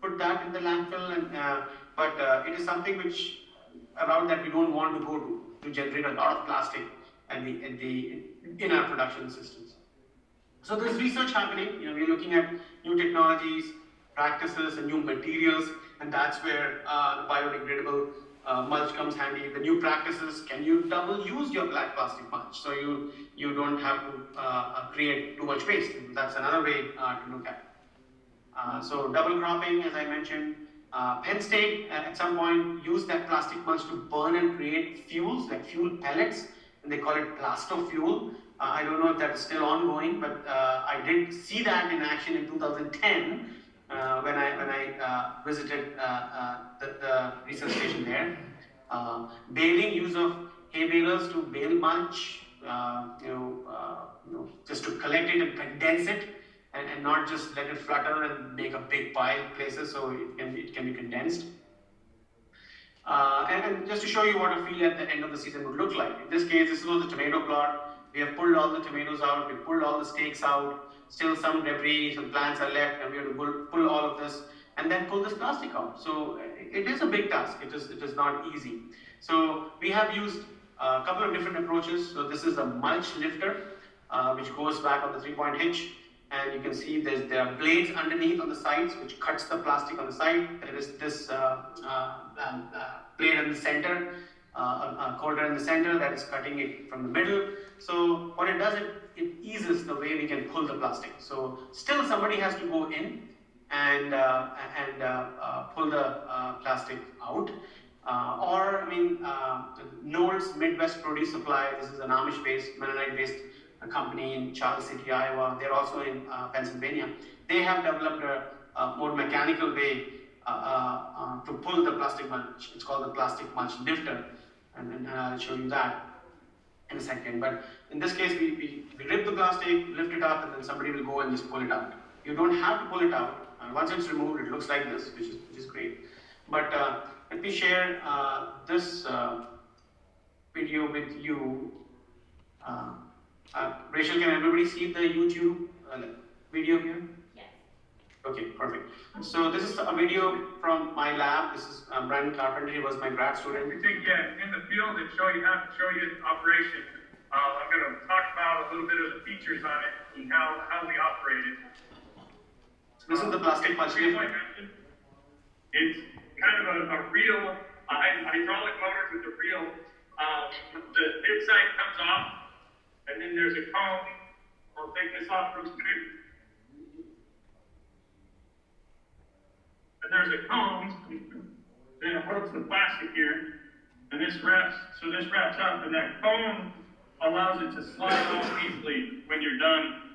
put that in the landfill, but it is something which around that we don't want to go to generate a lot of plastic in our production systems. So there's research happening. We're looking at new technologies, practices, and new materials, and that's where the biodegradable mulch comes handy. The new practices, can you double use your black plastic mulch so you don't have to create too much waste? That's another way to look at it. So double cropping, as I mentioned. Penn State at some point used that plastic mulch to burn and create fuels, like fuel pellets, and they call it plasto fuel. I don't know if that's still ongoing, but I did see that in action in 2010 when I visited the research station there. Baling, use of hay balers to bale mulch, just to collect it and condense it, and not just let it flutter and make a big pile places, so it can be condensed. And just to show you what a field at the end of the season would look like. In this case, this was the tomato plot. We have pulled all the tomatoes out, we pulled all the stakes out, still some debris, some plants are left, and we have to pull all of this, and then pull this plastic out. So it is a big task, it is not easy. So we have used a couple of different approaches. So this is a mulch lifter, which goes back on the 3-point hitch. And you can see there are blades underneath on the sides, which cuts the plastic on the side. There is this blade in the center, a coulter in the center that is cutting it from the middle. So what it does, it eases the way we can pull the plastic. So still somebody has to go in and pull the plastic out. Noel's Midwest Produce Supply, this is an Amish-based, Mennonite-based company in Charles City, Iowa. They're also in Pennsylvania. They have developed a more mechanical way to pull the plastic mulch. It's called the plastic mulch lifter, and I'll show you that in a second. But in this case, we rip the plastic, lift it up, and then somebody will go and just pull it out. You don't have to pull it out. Once it's removed, it looks like this, which is great. But let me share this video with you. Rachel, can everybody see the YouTube video here? Yes. Okay, perfect. So this is a video from my lab. This is Brandon Carpenter. He was my grad student. We take you in the field and show you operation. I'm going to talk about a little bit of the features on it and how we operate it. So this is the plastic mulch lifter. It's kind of a reel, hydraulic motor with a reel. The inside comes off. And then there's a cone. I'll take this off real quick. And there's a cone. Then it hooks the plastic here. And this wraps up. And that cone allows it to slide off easily when you're done.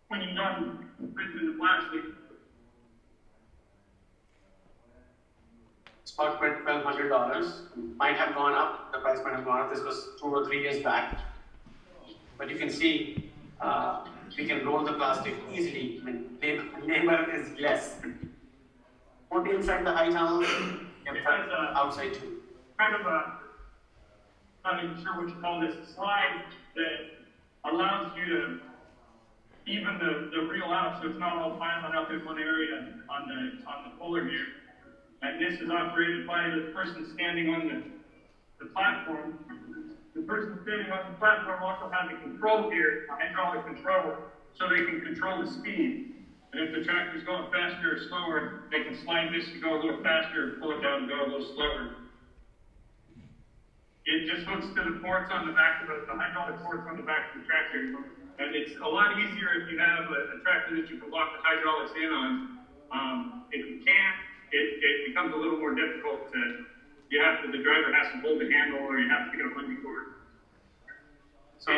When you're done putting the plastic. It's about $1,200. Might have gone up. The price might have gone up. This was 2 or 3 years back. But you can see we can roll the plastic easily. I mean, labor is less. Put inside the high tunnel and outside too. Kind of not even sure what you call this, slide that allows you to even the reel out so it's not all piling up in one area on the puller here. And this is operated by the person standing on the platform. The person standing on the platform also has a control here, a hydraulic control, so they can control the speed. And if the tractor's going faster or slower, they can slide this to go a little faster, pull it down and go a little slower. It just hooks to the ports on the back of the hydraulic ports on the back of the tractor. And it's a lot easier if you have a tractor that you can lock the hydraulics in on. If you can't, it becomes a little more difficult to. The driver has to hold the handle, or you have to get a bungee cord. So,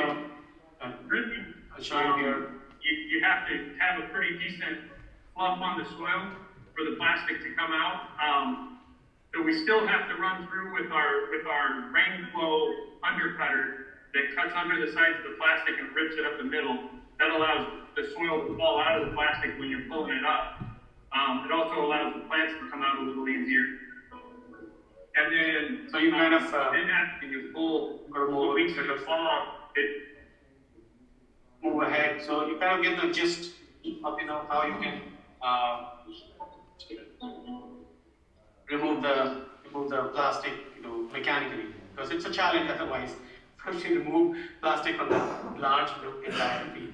really, I'll show you here. You have to have a pretty decent fluff on the soil for the plastic to come out. So we still have to run through with our rain flow undercutter that cuts under the sides of the plastic and rips it up the middle. That allows the soil to fall out of the plastic when you're pulling it up. It also allows the plants to come out a little easier. And then, so you kind of then after you pull the weeks of the fall, it move ahead. So you kind of get the gist of how you can remove the plastic mechanically, because it's a challenge otherwise to remove plastic from the large entire field.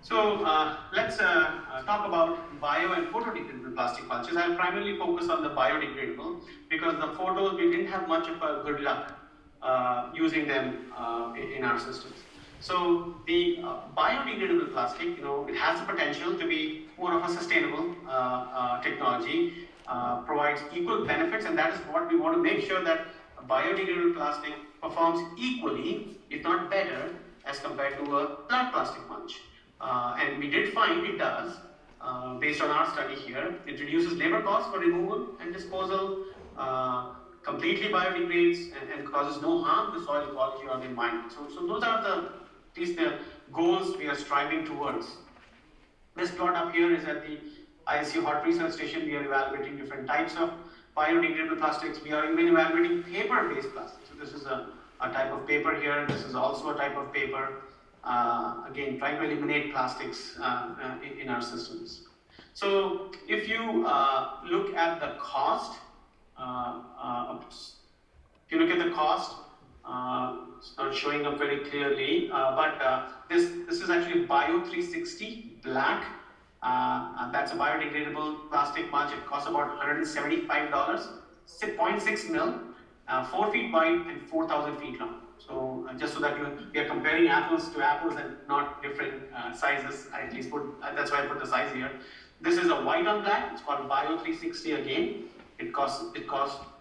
So let's talk about bio and photodegradable plastic mulches. I'll primarily focus on the biodegradable because the photos we didn't have much of a good luck using them in our systems. So the biodegradable plastic, it has the potential to be more of a sustainable technology, provides equal benefits, and that is what we want to make sure that biodegradable plastic performs equally, if not better, as compared to a flat plastic mulch. And we did find it does, based on our study here. It reduces labor costs for removal and disposal, completely biodegrades, and causes no harm to soil quality or the environment. So those are at least the goals we are striving towards. This plot up here is at the ISU Hot Research Station. We are evaluating different types of biodegradable plastics. We are even evaluating paper-based plastics. So this is a type of paper here. This is also a type of paper. Again, trying to eliminate plastics in our systems. So if you look at the cost, if you look at the cost, it's not showing up very clearly, but this is actually Bio 360 black. That's a biodegradable plastic mulch. It costs about $175, 0.6 mil, 4 feet wide and 4,000 feet long. So just so that we are comparing apples to apples and not different sizes, I at least that's why I put the size here. This is a white on black. It's called Bio 360 again. It costs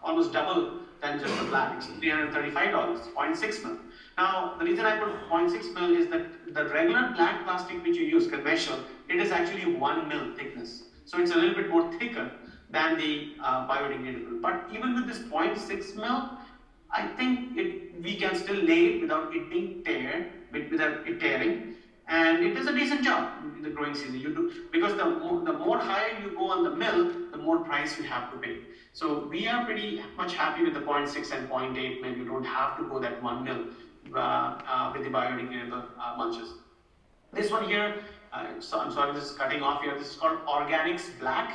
almost double than just the black. It's $335, 0.6 mil. Now the reason I put 0.6 mil is that the regular black plastic which you use, conventional, it is actually 1 mil thickness. So it's a little bit more thicker than the biodegradable. But even with this 0.6 mil, I think we can still lay it without it being without it tearing, and it does a decent job in the growing season. Because the more higher you go on the mill, the more price you have to pay. So we are pretty much happy with the 0.6 and 0.8 mil. You don't have to go that 1 mil with the biodegradable mulches. This one here, so I'm sorry, this is cutting off here. This is called Organics Black.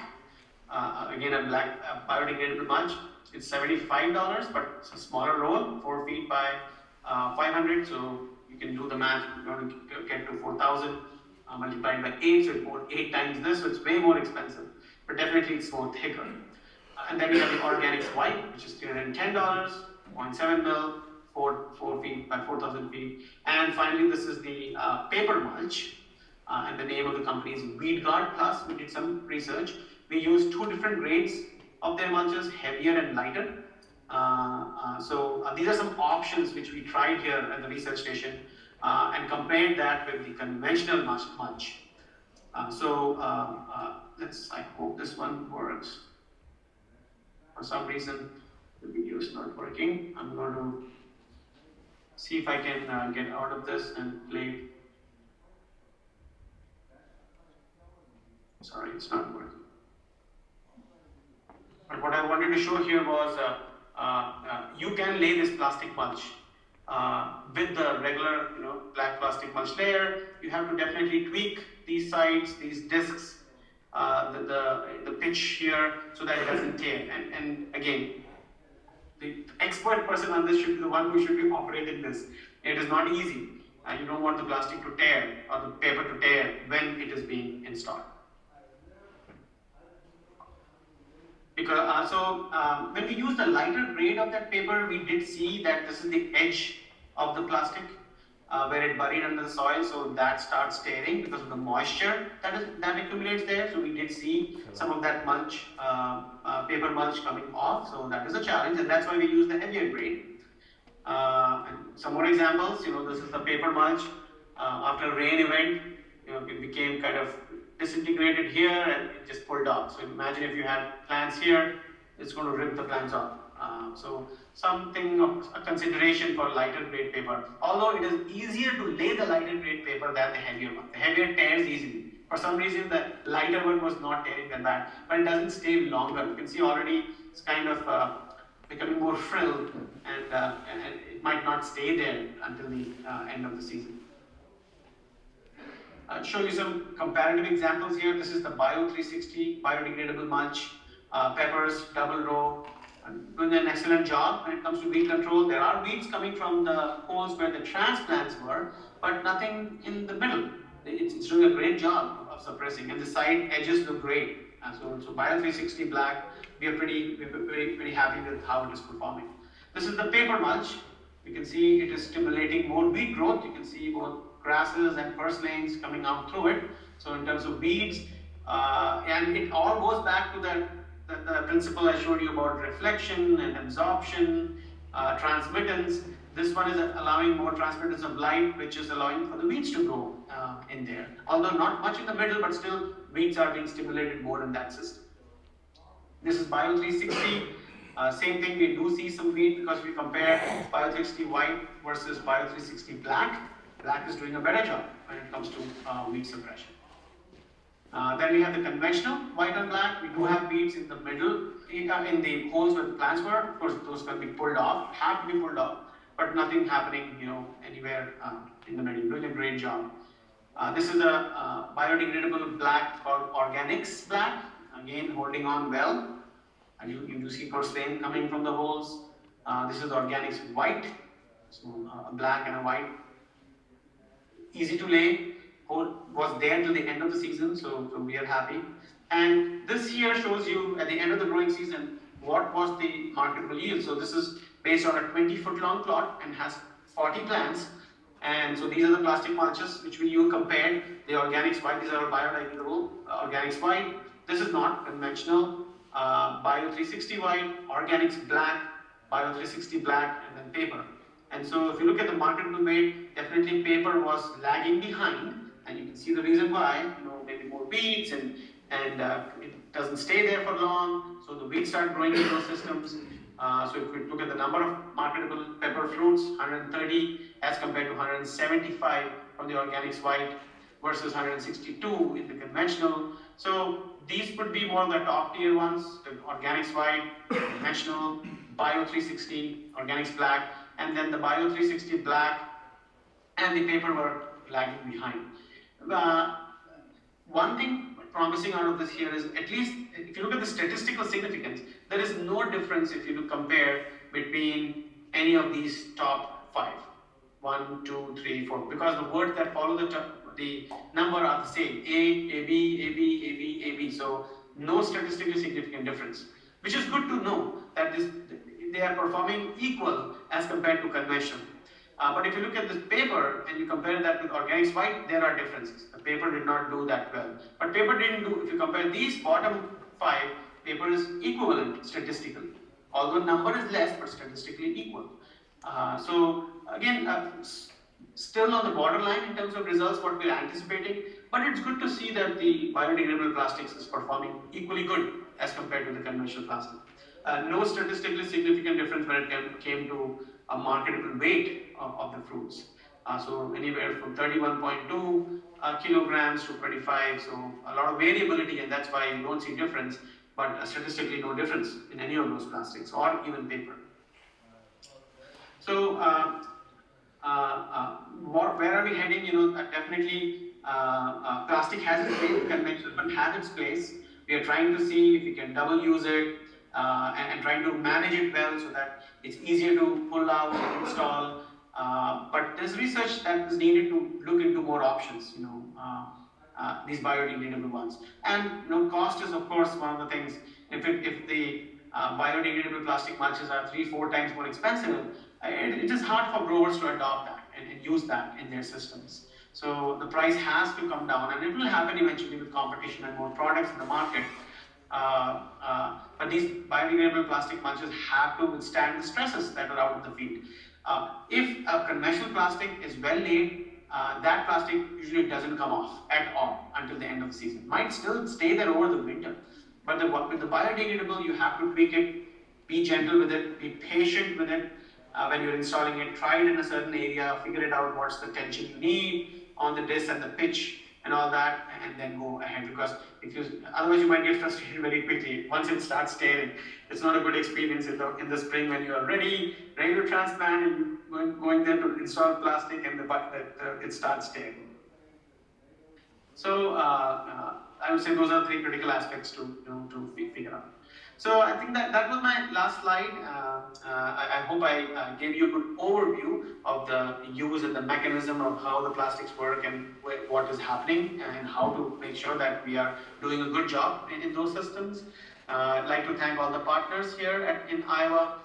Again, a black biodegradable mulch. It's $75, but it's a smaller roll, 4 feet by 500. So you can do the math. You're going to get to 4,000 multiplied by 8. So it's more 8 times this. So it's way more expensive, but definitely it's more thicker. And then we have the Organics White, which is $310, 0.7 mil, 4 feet by 4,000 feet. And finally, this is the paper mulch. And the name of the company is Weed Guard Plus. We did some research. We used 2 different grades of their mulches, heavier and lighter. So these are some options which we tried here at the research station and compared that with the conventional mulch. I hope this one works. For some reason, the video is not working. I'm going to see if I can get out of this and play. Sorry, it's not working. But what I wanted to show here was you can lay this plastic mulch with the regular, black plastic mulch layer. You have to definitely tweak these sides, these discs, the pitch here, so that it doesn't tear. And again, the expert person on this should be the one who should be operating this. It is not easy. You don't want the plastic to tear or the paper to tear when it is being installed. Because when we use the lighter grade of that paper, we did see that this is the edge of the plastic where it buried under the soil, so that starts tearing because of the moisture that accumulates there. So we did see some of that mulch, paper mulch coming off. So that is a challenge, and that's why we use the heavier grade. And some more examples. This is the paper mulch after a rain event. It became kind of disintegrated here and it just pulled off. So imagine if you had plants here, it's going to rip the plants off So something of a consideration for lighter grade paper. Although it is easier to lay the lighter grade paper than the heavier one. The heavier tears easily. For some reason, the lighter one was not tearing that bad, but it doesn't stay longer. You can see already it's kind of becoming more frilled, and it might not stay there until the end of the season. I'll show you some comparative examples here. This is the Bio 360 biodegradable mulch, peppers, double row, doing an excellent job when it comes to weed control. There are weeds coming from the holes where the transplants were, but nothing in the middle. It's doing a great job of suppressing, and the side edges look great. So Bio 360 black, we are very happy with how it is performing. This is the paper mulch. You can see it is stimulating more weed growth. You can see both grasses and purslines coming out through it. So in terms of weeds, and it all goes back to the principle I showed you about reflection and absorption, transmittance. This one is allowing more transmittance of light, which is allowing for the weeds to grow in there. Although not much in the middle, but still weeds are being stimulated more in that system. This is Bio 360. Same thing, we do see some weed because we compare Bio 360 white versus Bio 360 black. Black is doing a better job when it comes to weed suppression. Then we have the conventional white and black. We do have weeds in the middle, in the holes where the plants were. Of course, those can be pulled off, have to be pulled off, but nothing happening, anywhere in the middle. Doing a great job. This is a biodegradable black called Organics black. Again, holding on well. And you do see purslane coming from the holes. This is Organics white. So a black and a white. Easy to lay. Was there till the end of the season, so we are happy. And this here shows you at the end of the growing season what was the marketable yield. So this is based on a 20-foot long plot and has 40 plants. And so these are the plastic mulches which you compared. The Organics white, these are biodegradable Organics white. This is not conventional Bio 360 white, Organics black, Bio 360 black, and then paper. And so if you look at the marketable weight, definitely paper was lagging behind, and you can see the reason why. Maybe more weeds, and it doesn't stay there for long, so the weeds start growing in those systems. So if we look at the number of marketable pepper fruits, 130 as compared to 175 from the Organics white versus 162 in the conventional. So these would be more of the top tier ones, the Organics white, conventional, Bio 360, Organics black, and then the Bio 360 black and the paper were lagging behind. One thing promising out of this here is, at least if you look at the statistical significance, there is no difference if you compare between any of these top 5. 1, 2, 3, 4, because the words that follow the number are the same. A, AB, AB, AB, AB. So no statistically significant difference, which is good to know that they are performing equal as compared to conventional. But if you look at this paper and you compare that with Organics white, there are differences. The paper did not do that well. But paper didn't do, if you compare these bottom 5, paper is equivalent statistically. Although number is less, but statistically equal. So again, still on the borderline in terms of results, what we're anticipating, but it's good to see that the biodegradable plastics is performing equally good as compared to the conventional plastic. No statistically significant difference when it came to a marketable weight of the fruits. So anywhere from 31.2 kilograms to 25, so a lot of variability, and that's why you don't see difference, but statistically no difference in any of those plastics or even paper. So where are we heading? Definitely plastic has its place, conventional but has its place. We are trying to see if we can double use it and trying to manage it well so that it's easier to pull out and install. But there's research that is needed to look into more options, these biodegradable ones. And cost is of course one of the things. If the biodegradable plastic mulches are 3-4 times more expensive, it is hard for growers to adopt that and use that in their systems. So the price has to come down, and it will happen eventually with competition and more products in the market. But these biodegradable plastic mulches have to withstand the stresses that are out in the field. If a conventional plastic is well laid, that plastic usually doesn't come off at all until the end of the season. Might still stay there over the winter, but with the biodegradable, you have to tweak it Be gentle with it, be patient with it. When you're installing it, try it in a certain area, figure it out what's the tension you need on the disc and the pitch and all that, and then go ahead, because otherwise you might get frustrated very quickly. Once it starts tearing, it's not a good experience in the spring when you are ready to transplant, and you're going there to install plastic, and it starts tearing. So I would say those are 3 critical aspects to figure out. So I think that was my last slide. I hope I gave you a good overview of the use and the mechanism of how the plastics work and what is happening, and how to make sure that we are doing a good job in those systems. I'd like to thank all the partners here in Iowa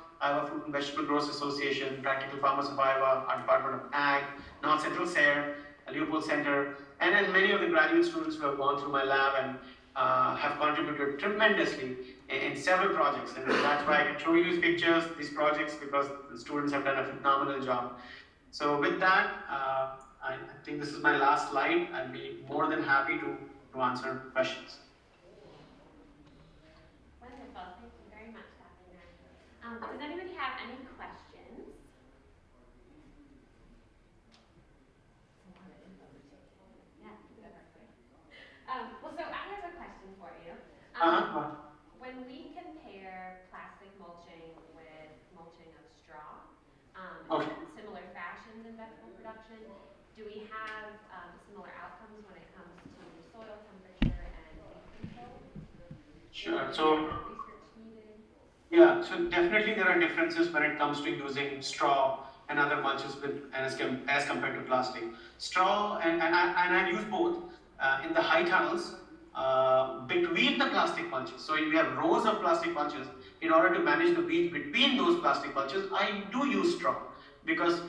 Fruit and Vegetable Growers Association, Practical Farmers of Iowa, our Department of Ag, North Central SARE, Leopold Center, and then many of the graduate students who have gone through my lab and have contributed tremendously in several projects. And that's why I can show you these pictures, these projects, because the students have done a phenomenal job. So with that, I think this is my last slide. I'll be more than happy to answer questions. Wonderful. Thank you very much, Dr. Nair. Does anybody have any questions? Yeah. Well, so I have a question for you. When we compare plastic mulching with mulching of straw, in similar fashions in vegetable production, do we have similar outcomes when it comes to soil temperature and weed control? Sure. So Research needed? yeah, so definitely there are differences when it comes to using straw and other mulches as compared to plastic. Straw, and I use both in the high tunnels between the plastic mulches. So if you have rows of plastic mulches, in order to manage the weeds between those plastic mulches, I do use straw, because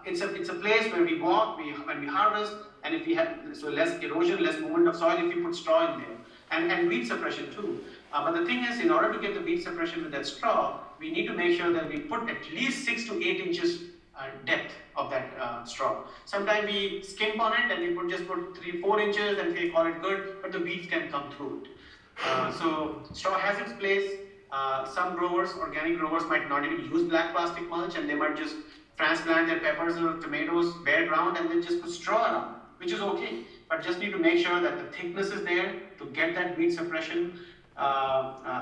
it's a place where we walk, when we harvest, and if we have less erosion, less movement of soil if you put straw in there, and weed suppression too. But the thing is, in order to get the weed suppression with that straw, we need to make sure that we put at least 6 to 8 inches depth of that straw. Sometimes we skimp on it and we just put 3-4 inches and we call it good, but the weeds can come through it. So straw has its place. Some growers, organic growers, might not even use black plastic mulch, and they might just transplant their peppers or tomatoes bare ground and then just put straw around, which is okay. But just need to make sure that the thickness is there to get that weed suppression.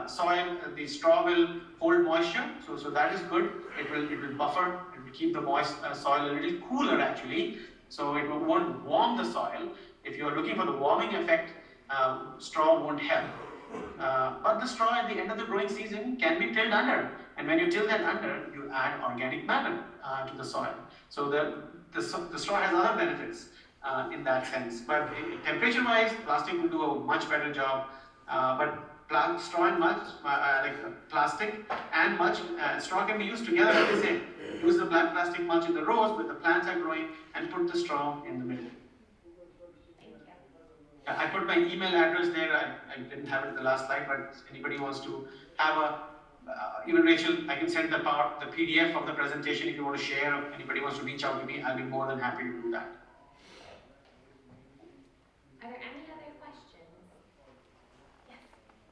Soil, the straw will hold moisture, so that is good. It will buffer, it will keep the moist soil a little cooler actually, so it won't warm the soil. If you are looking for the warming effect, straw won't help. But the straw at the end of the growing season can be tilled under, and when you till that under, you add organic matter to the soil. So the straw has other benefits in that sense. But temperature-wise, plastic will do a much better job. But straw and mulch, plastic and mulch, straw can be used together, as they say. Use the black plastic mulch in the rows where the plants are growing, and put the straw in the middle. Thank you. I put my email address there. I didn't have it in the last slide, but if anybody wants to have even Rachel, I can send the PDF of the presentation if you want to share, or anybody wants to reach out to me, I'll be more than happy to do that. Are there any other questions? Yes.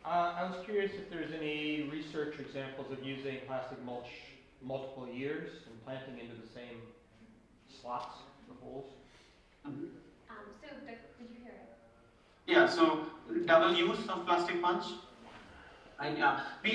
I was curious if there's any research examples of using plastic mulch multiple years and planting into the same slots, the holes. Mm-hmm. Did you hear it? Yeah, so double use of plastic mulch. And we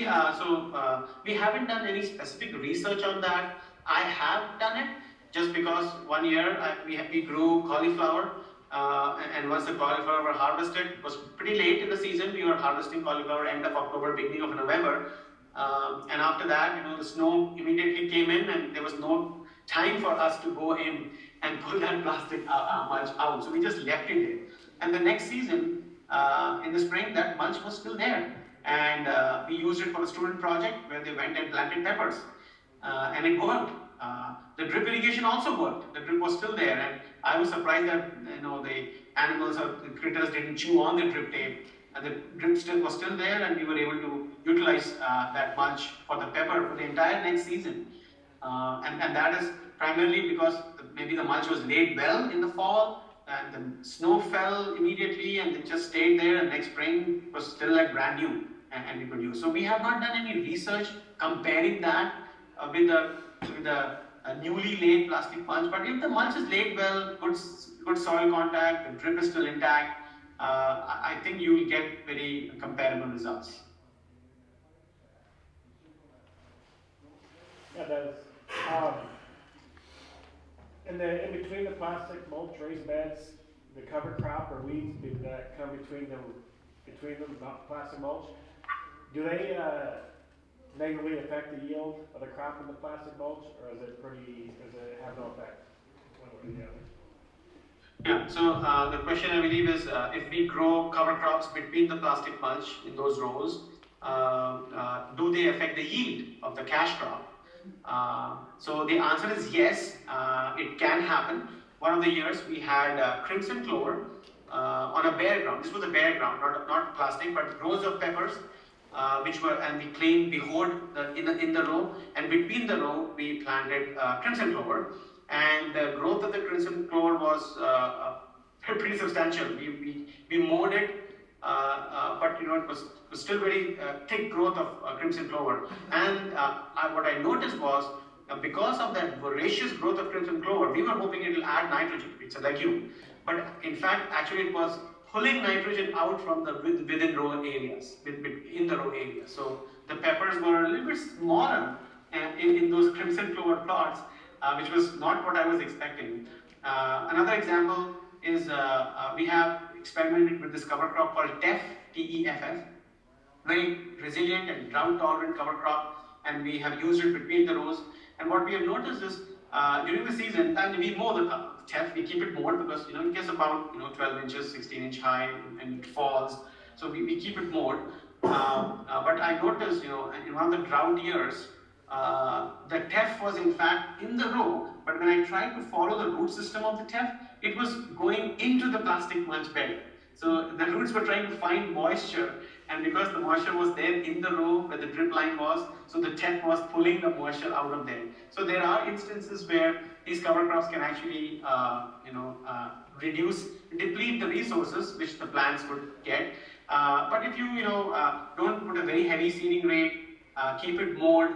haven't done any specific research on that. I have done it just because one year we grew cauliflower, and once the cauliflower were harvested, it was pretty late in the season. We were harvesting cauliflower end of October, beginning of November, and after that, the snow immediately came in, and there was no time for us to go in and pull that plastic mulch out. So we just left it there. And the next season, in the spring, that mulch was still there. And we used it for a student project where they went and planted peppers. And it worked. The drip irrigation also worked. The drip was still there. And I was surprised that the animals or the critters didn't chew on the drip tape. And the drip was still there, and we were able to utilize that mulch for the pepper for the entire next season. And that is primarily because maybe the mulch was laid well in the fall, and the snow fell immediately, and it just stayed there, and next spring was still like brand new. and reproduce. So we have not done any research comparing that with a newly laid plastic mulch. But if the mulch is laid well, good soil contact, the drip is still intact, I think you will get very comparable results. Yeah, that's, in between the plastic mulch raised beds, the cover crop or weeds that come between them, not plastic mulch, do they negatively affect the yield of the crop in the plastic mulch, or does it have no effect one way or the other? Yeah, so the question I believe is if we grow cover crops between the plastic mulch in those rows, do they affect the yield of the cash crop? So the answer is yes, it can happen. One of the years we had crimson clover on a bare ground. This was a bare ground, not plastic, but rows of peppers, and we hoed in the row, and between the row we planted crimson clover, and the growth of the crimson clover was pretty substantial. We mowed it, but it was still very thick growth of crimson clover. And what I noticed was because of that voracious growth of crimson clover, we were hoping it will add nitrogen. It's a legume, but in fact, actually, it was pulling nitrogen out from the within row areas, in the row areas. So the peppers were a little bit smaller in those crimson clover plots, which was not what I was expecting. Another example is we have experimented with this cover crop called TEFF, T-E-F-F, very resilient and drought tolerant cover crop, and we have used it between the rows. And what we have noticed is during the season, and we mow the TEFF, we keep it mowed because it gets about 12 inches, 16 inch high, and it falls. So we keep it mowed. But I noticed, in one of the drought years, the TEFF was in fact in the row, but when I tried to follow the root system of the TEFF, it was going into the plastic mulch bed. So the roots were trying to find moisture, and because the moisture was there in the row where the drip line was, so the TEFF was pulling the moisture out of there. So there are instances where these cover crops can actually, deplete the resources which the plants would get. But if you, don't put a very heavy seeding rate, keep it mowed,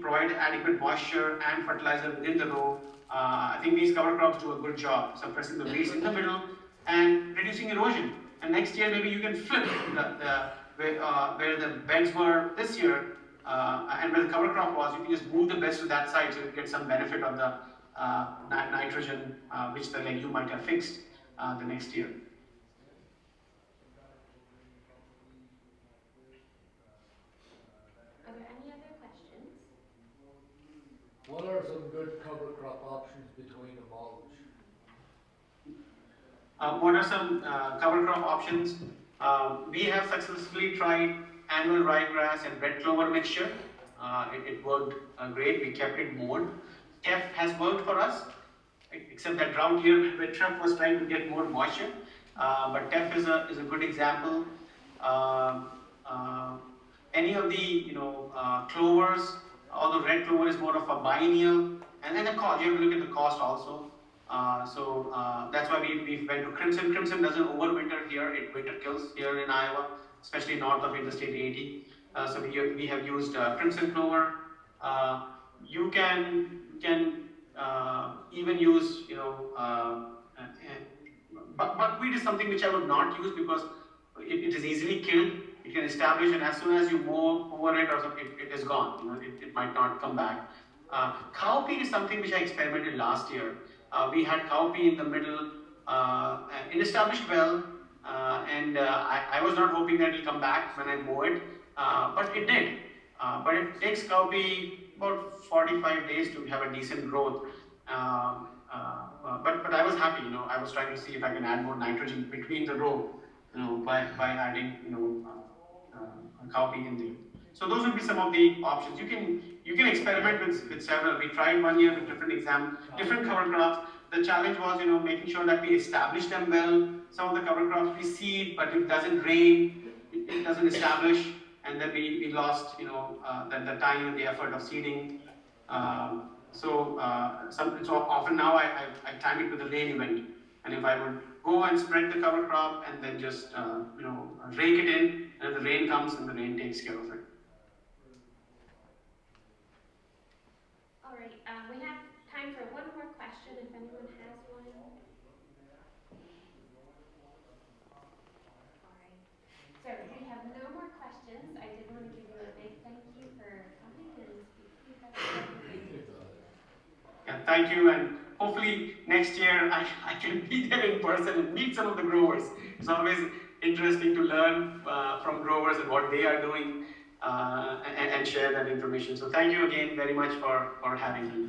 provide adequate moisture and fertilizer within the row, I think these cover crops do a good job suppressing the weeds in the middle and reducing erosion. And next year maybe you can flip where the beds were this year and where the cover crop was, you can just move the beds to that side so you get some benefit of the nitrogen which the legume might have fixed the next year. Are there any other questions? What are some good cover crop options between the mulch? What are some cover crop options? We have successfully tried annual ryegrass and red clover mixture. It worked great. We kept it mowed. TEFF has worked for us, except that drought year where TEFF was trying to get more moisture. But TEFF is a good example. Any of the clovers, although red clover is more of a biennial, and then the cost, you have to look at the cost also. That's why we went to crimson. Crimson doesn't overwinter here; it winter kills here in Iowa, especially north of Interstate 80. So we have used crimson clover. You can even use buckwheat is something which I would not use because it is easily killed. It can establish, and as soon as you mow over it or something, it is gone. It might not come back. Cowpea is something which I experimented last year. We had cowpea in the middle. It established well, and I was not hoping that it will come back when I mow it, but it did. But it takes cowpea about 45 days to have a decent growth. But I was happy. I was trying to see if I can add more nitrogen between the row, by adding cowpea in there. So those would be some of the options. You can experiment with several. We tried one year with different cover crops. The challenge was, making sure that we establish them well. Some of the cover crops we seed, but it doesn't rain, it doesn't establish, and then we lost, the time and the effort of seeding. So often now I time it with the rain event, and if I would go and spread the cover crop and then just rake it in, and the rain comes and the rain takes care of it. All right, we have time for one more question if anyone has one. All right, so we have no more questions. I did want to give you a big thank you for coming and speaking with us. Yeah, thank you, and hopefully next year I can be there in person and meet some of the growers. It's always interesting to learn from growers and what they are doing and share that information. So thank you again very much for having me.